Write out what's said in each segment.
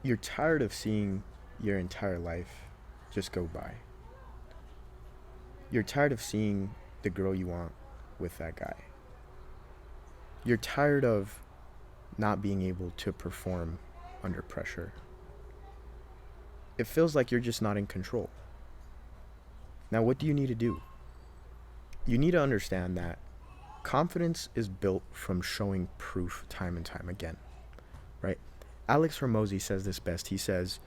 You're tired of seeing your entire life just go by. You're tired of seeing the girl you want with that guy. You're tired of not being able to perform under pressure. It feels like you're just not in control. Now, what do you need to do? You need to understand that confidence is built from showing proof time and time again, right? Alex Hormozy says this best. He says,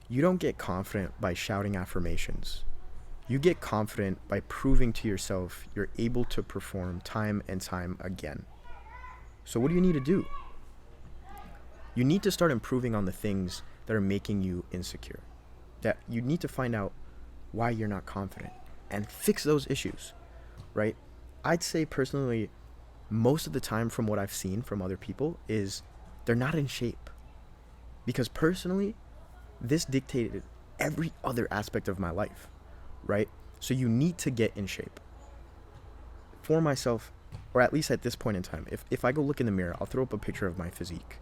"You don't get confident by shouting affirmations. You get confident by proving to yourself you're able to perform time and time again." So, what do you need to do? You need to start improving on the things that are making you insecure. That you need to find out why you're not confident and fix those issues, right? I'd say personally, most of the time from what I've seen from other people is they're not in shape. Because personally, this dictated every other aspect of my life, right? So you need to get in shape. For myself, or at least at this point in time, if I go look in the mirror, I'll throw up a picture of my physique.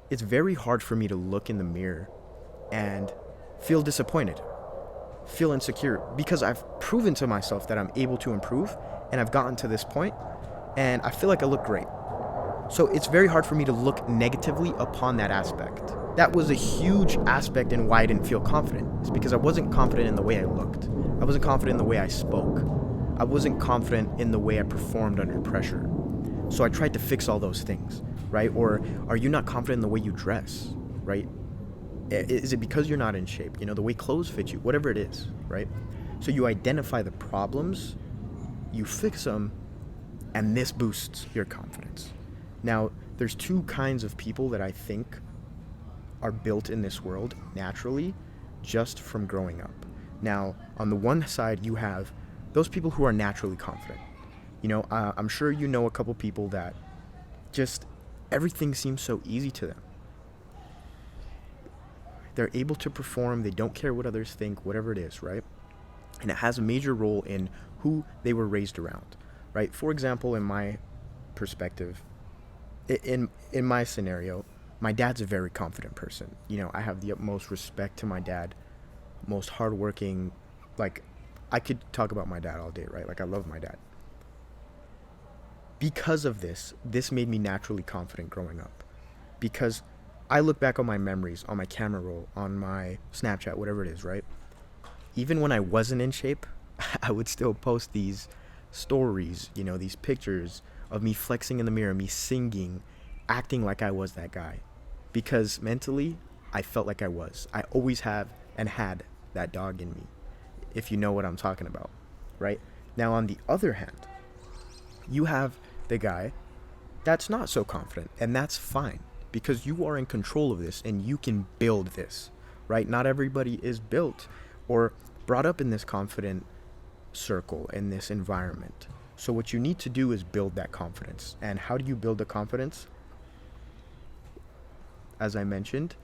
It's very hard for me to look in the mirror and feel disappointed, feel insecure, because I've proven to myself that I'm able to improve and I've gotten to this point and I feel like I look great. So it's very hard for me to look negatively upon that aspect. That was a huge aspect in why I didn't feel confident. It's because I wasn't confident in the way I looked. I wasn't confident in the way I spoke. I wasn't confident in the way I performed under pressure. So I tried to fix all those things, right? Or are you not confident in the way you dress, right? Is it because you're not in shape? You know, the way clothes fit you, whatever it is, right? So you identify the problems, you fix them, and this boosts your confidence. Now, there's two kinds of people that I think are built in this world naturally just from growing up. Now, on the one side, you have those people who are naturally confident. You know, I'm sure you know a couple people that just everything seems so easy to them. They're able to perform, they don't care what others think, whatever it is, right? And it has a major role in who they were raised around, right? For example, in my perspective, in my scenario, my dad's a very confident person. You know, I have the utmost respect to my dad, most hardworking. Like, I could talk about my dad all day, right? Like, I love my dad. Because of this made me naturally confident growing up. Because I look back on my memories, on my camera roll, on my Snapchat, whatever it is, right? Even when I wasn't in shape, I would still post these stories, you know, these pictures of me flexing in the mirror, me singing, acting like I was that guy. Because mentally, I felt like I was. I always have and had that dog in me, if you know what I'm talking about, right? Now, on the other hand, you have the guy that's not so confident, and that's fine because you are in control of this and you can build this, right? Not everybody is built or brought up in this confident circle, in this environment. So what you need to do is build that confidence. And how do you build the confidence? As I mentioned,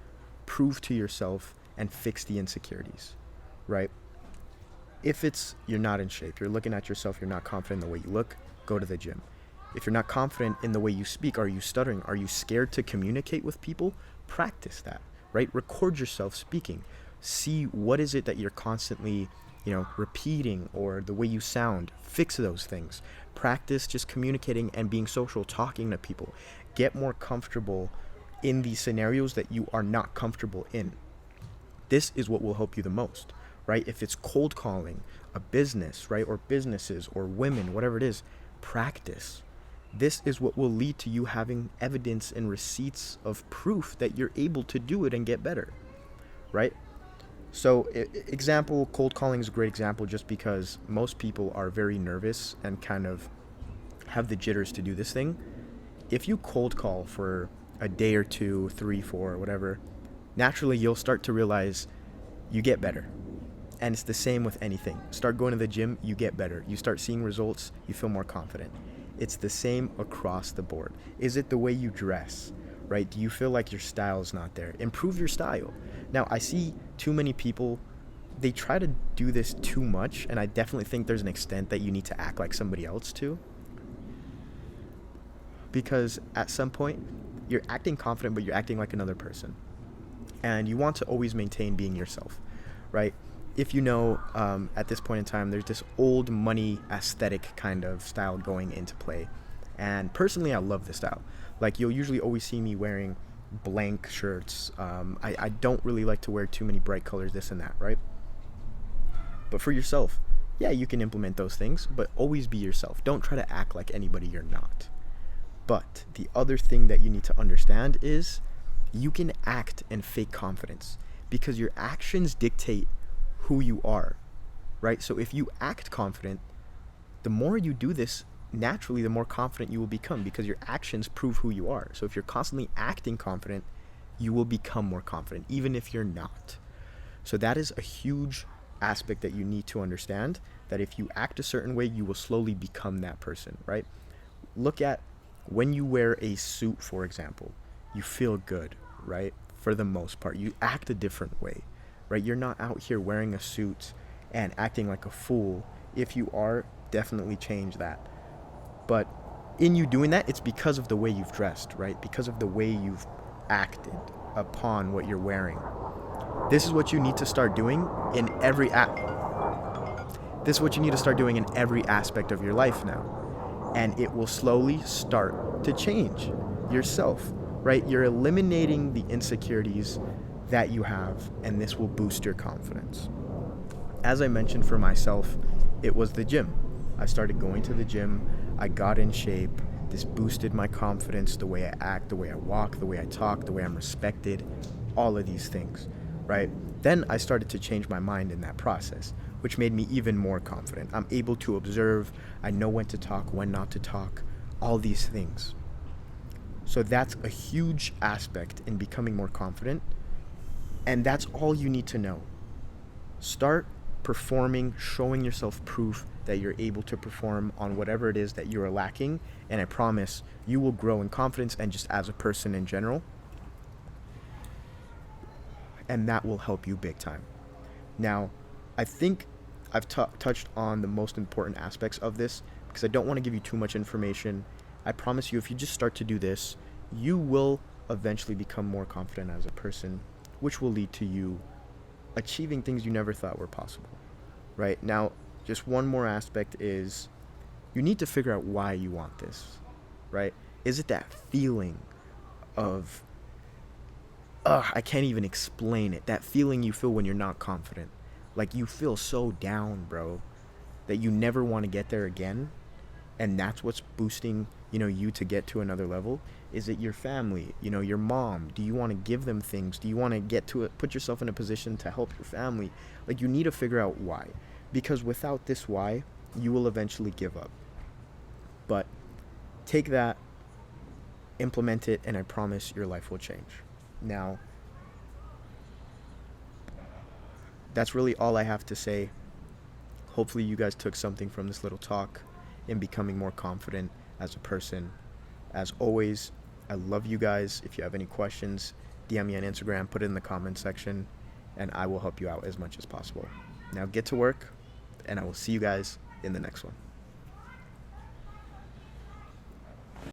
prove to yourself and fix the insecurities, right? If it's you're not in shape, you're looking at yourself, you're not confident in the way you look, go to the gym. If you're not confident in the way you speak, are you stuttering? Are you scared to communicate with people? Practice that, right? Record yourself speaking. See what is it that you're constantly, repeating, or the way you sound. Fix those things. Practice just communicating and being social, talking to people. Get more comfortable in these scenarios that you are not comfortable in. This is what will help you the most, right? If it's cold calling a business, right, or businesses or women, whatever it is, practice. This is what will lead to you having evidence and receipts of proof that you're able to do it and get better, right? So, example, cold calling is a great example just because most people are very nervous and kind of have the jitters to do this thing. If you cold call for a day or two, 3, 4, whatever, naturally you'll start to realize you get better. And it's the same with anything. Start going to the gym, you get better. You start seeing results, you feel more confident. It's the same across the board. Is it the way you dress, right? Do you feel like your style's not there? Improve your style. Now, I see too many people, they try to do this too much, and I definitely think there's an extent that you need to act like somebody else too. Because at some point, you're acting confident, but you're acting like another person. And you want to always maintain being yourself, right? If you know, at this point in time, there's this old money aesthetic kind of style going into play. And personally, I love this style. Like, you'll usually always see me wearing blank shirts. I don't really like to wear too many bright colors, this and that, right? But for yourself, yeah, you can implement those things, but always be yourself. Don't try to act like anybody you're not. But the other thing that you need to understand is you can act and fake confidence because your actions dictate who you are, right? So if you act confident, the more you do this, naturally, the more confident you will become because your actions prove who you are. So if you're constantly acting confident, you will become more confident, even if you're not. So that is a huge aspect that you need to understand, that if you act a certain way, you will slowly become that person, right? Look at when you wear a suit, for example, you feel good, right? For the most part, you act a different way, right? You're not out here wearing a suit and acting like a fool. If you are, definitely change that. But in you doing that, it's because of the way you've dressed, right? Because of the way you've acted upon what you're wearing. This is what you need to start doing in every This is what you need to start doing in every aspect of your life now. And it will slowly start to change yourself, right? You're eliminating the insecurities that you have, and this will boost your confidence. As I mentioned, for myself, it was the gym. I started going to the gym. I got in shape. This boosted my confidence, the way I act, the way I walk, the way I talk, the way I'm respected, all of these things, right? Then I started to change my mind in that process, which made me even more confident. I'm able to observe. I know when to talk, when not to talk, all these things. So that's a huge aspect in becoming more confident. And that's all you need to know. Start performing, showing yourself proof that you're able to perform on whatever it is that you are lacking. And I promise you will grow in confidence and just as a person in general. And that will help you big time. Now, I think I've touched on the most important aspects of this because I don't want to give you too much information. I promise you, if you just start to do this, you will eventually become more confident as a person, which will lead to you achieving things you never thought were possible, right? Now, just one more aspect is you need to figure out why you want this, right? Is it that feeling of, I can't even explain it, that feeling you feel when you're not confident? Like you feel so down, bro, that you never want to get there again. And that's what's boosting, you to get to another level. Is it your family, your mom? Do you want to give them things? Do you want to get to it, put yourself in a position to help your family? Like, you need to figure out why, because without this why, you will eventually give up. But take that, implement it, and I promise your life will change. Now, that's really all I have to say. Hopefully you guys took something from this little talk in becoming more confident as a person. As always, I love you guys. If you have any questions, DM me on Instagram, put it in the comment section, and I will help you out as much as possible. Now get to work, and I will see you guys in the next one.